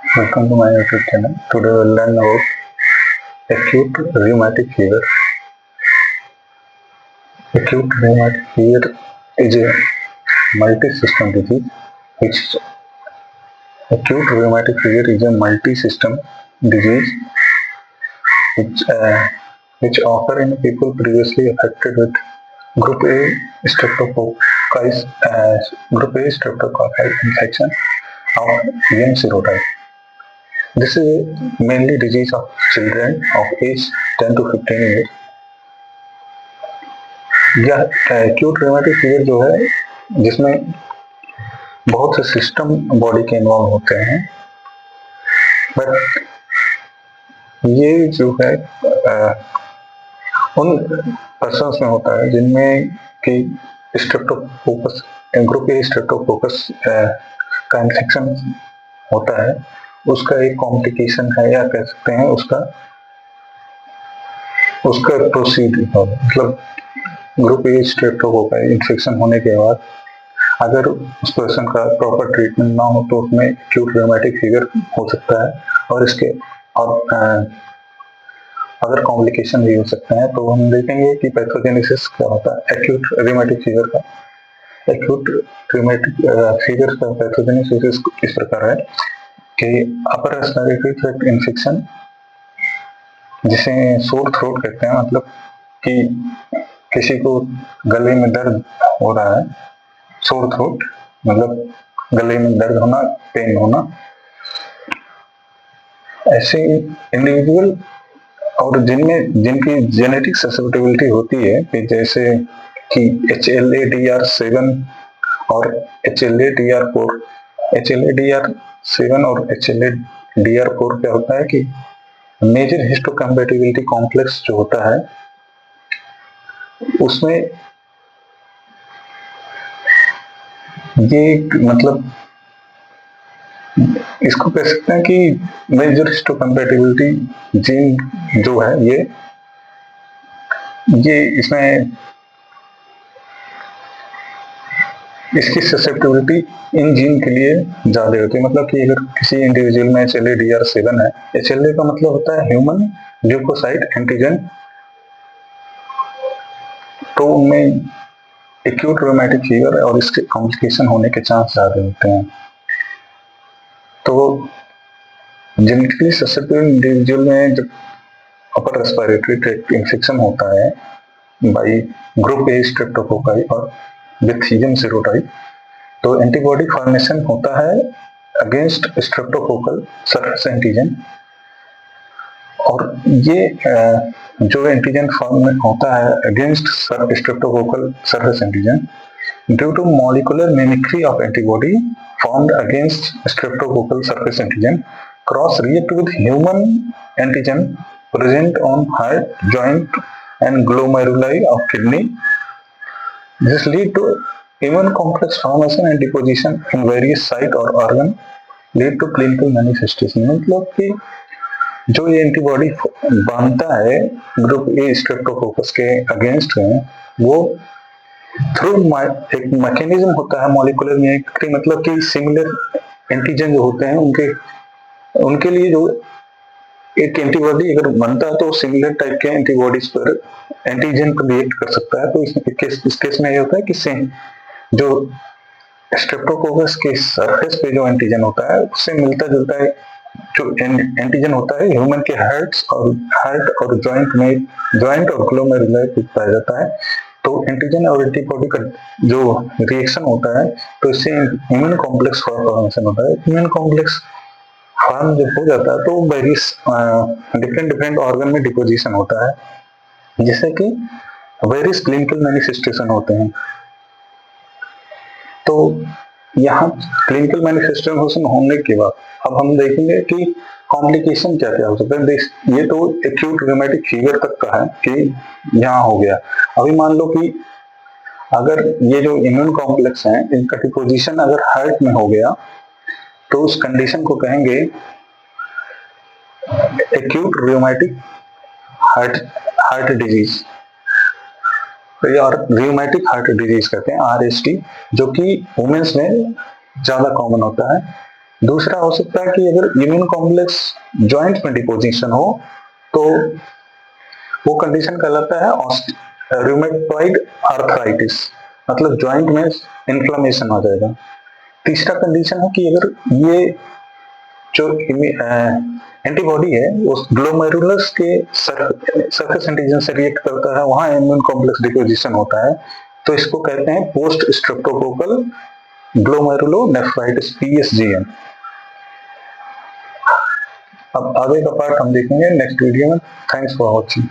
Welcome to my YouTube channel. Today we'll learn about acute rheumatic fever. Acute rheumatic fever is a multi-system disease. Acute rheumatic fever is a multi-system disease which, uh, which occur in people previously affected with Group A streptococci infection of M serotype. This is mainly disease of children of age 10 to 15 years. यह acute rheumatic fever जो है जिसमें बहुत से system body के involve होते हैं, but ये जो है उन पर्सन्स में होता है जिनमें कि स्ट्रेप्टोकोकस ग्रुप ए स्ट्रेप्टोकोकस का इन्फेक्शन होता है। उसका एक कॉम्प्लिकेशन है या कह सकते हैं उसका प्रोसीड मतलब ग्रुप ए स्ट्रेप्टोकोकस इन्फेक्शन होने के बाद अगर उस पर्सन का प्रॉपर ट्रीटमेंट ना हो तो उसमें एक्यूट रिमेटिक फीवर हो सकता है और इसके और अदर कॉम्प्लिकेशन भी हो सकते हैं। तो हम देखेंगे कि पैथोजेनेसिस क्या होता है एक्यूट रिमेटिक फीवर का। एक्यूट रिमेटिक फीवर का पैथोजेनेसिस इस प्रकार है कि अपर रेस्पिरेटरी ट्रैक्ट इन्फेक्शन, जिसे सोर थ्रोट कहते हैं, मतलब कि किसी को गले में दर्द हो रहा है, सोर थ्रोट मतलब गले में दर्द होना, पेन होना। ऐसे इंडिविजुअल और जिनकी जेनेटिक ससेप्टिबिलिटी होती है कि जैसे कि HLA-DR7 और HLA-DR4। HLA-DR7 और HLA-DR4 क्या होता है कि मेजर हिस्टोकम्पैटिबिलिटी कॉम्प्लेक्स जो होता है उसमें ये मतलब इसको कह सकते हैं कि मेजर हिस्टोकम्पैटिबिलिटी जीन जो है ये इसमें इसकी ससेप्टिबिलिटी इन जीन के लिए ज्यादा होती है। मतलब कि अगर किसी इंडिविजुअल में HLA-DR7 है, HLA का मतलब होता है ह्यूमन ल्यूकोसाइट एंटीजन, तो उनमें एक्यूट रिमेटिक फीवर और इसके कॉम्प्लिकेशन होने के चांस ज्यादा होते हैं। तो जेनेटिकली ससेप्टिबल इंडिविजुअल में जब अपर रेस्पिरेटरी ट्रैक्ट इन्फेक्शन होता है बाई ग्रुप ए स्ट्रेप्टोकोकाई और विथ एम सेरोटाइप, तो एंटीबॉडी फॉर्मेशन होता है अगेंस्ट स्ट्रेप्टोकोकल सरफेस एंटीजन। और ये जो एंटीजन फॉर्म होता है against streptococcal surface antigen due to molecular mimicry of antibody formed against streptococcal surface antigen cross react with human antigen present on heart, joint and glomeruli of kidney. This lead to immune complex formation and deposition in various site or organ, lead to clinical manifestation। मतलब कि जो ये antibody बनता है group A Streptococcus के against में, वो through एक मैकेनिज्म होता है मॉलिक्यूलर मिमिक्री, मतलब कि सिमिलर एंटीजन जो होते हैं उनके लिए जो एक एंटीबॉडी अगर बनता है तो सिमिलर टाइप के एंटीबॉडीज पर एंटीजन पर रिएक्ट कर सकता है। तो इस केस में ये होता है कि सेम जो स्ट्रेप्टोकोकस के सरफेस पे जो एंटीजन होता है उससे मिलता जुलता है जो एंटीजन होता है ह्यूमन के हार्ट और जॉइंट और ग्लोमेरुलाई पाया जाता है। तो एंटीजन और एंटीबॉडी का जो रिएक्शन होता है तो इससे इम्यून कॉम्प्लेक्स फॉर्मेशन होता है। इम्यून कॉम्प्लेक्स फॉर्म जब हो जाता है तो वेरियस डिफरेंट ऑर्गन में डिपोजिशन होता है, जिससे कि वेरियस क्लिनिकल मैनिफेस्टेशन होते हैं। तो यहाँ क्लिनिकल मैनिफेस्टेशन होने के बाद अब हम देखेंगे कि कॉम्प्लिकेशन क्या क्या हो सकता है। ये तो एक्यूट रिमेटिक फीवर तक का है कि यहाँ हो गया। अभी मान लो कि अगर ये जो इम्यून कॉम्प्लेक्स हैं इनका डिपोजिशन अगर हार्ट में हो गया तो उस कंडीशन को कहेंगे एक्यूट रिमेटिक हार्ट डिजीज या रिमेटिक हार्ट डिजीज कहते हैं RST, जो कि वुमेन्स में ज्यादा कॉमन होता है। दूसरा हो सकता है कि अगर इम्यून कॉम्प्लेक्स जॉइंट में डिपोजिशन हो तो वो कंडीशन कहलाता है रूमेटॉइड आर्थराइटिस, मतलब जॉइंट में इन्फ्लेमेशन आ जाएगा। तीसरा कंडीशन है कि अगर ये जो एंटीबॉडी है वो ग्लोमेरुलस के सरफेस एंटीजन से रिएक्ट करता है, वहां इम्यून कॉम्प्लेक्स डिपोजिशन होता है, तो इसको कहते हैं पोस्ट स्ट्रेप्टोकोकल ग्लोमेरुलोनेफ्राइटिस, PSGN। अब आगे का पार्ट हम देखेंगे नेक्स्ट वीडियो में। Thanks for watching.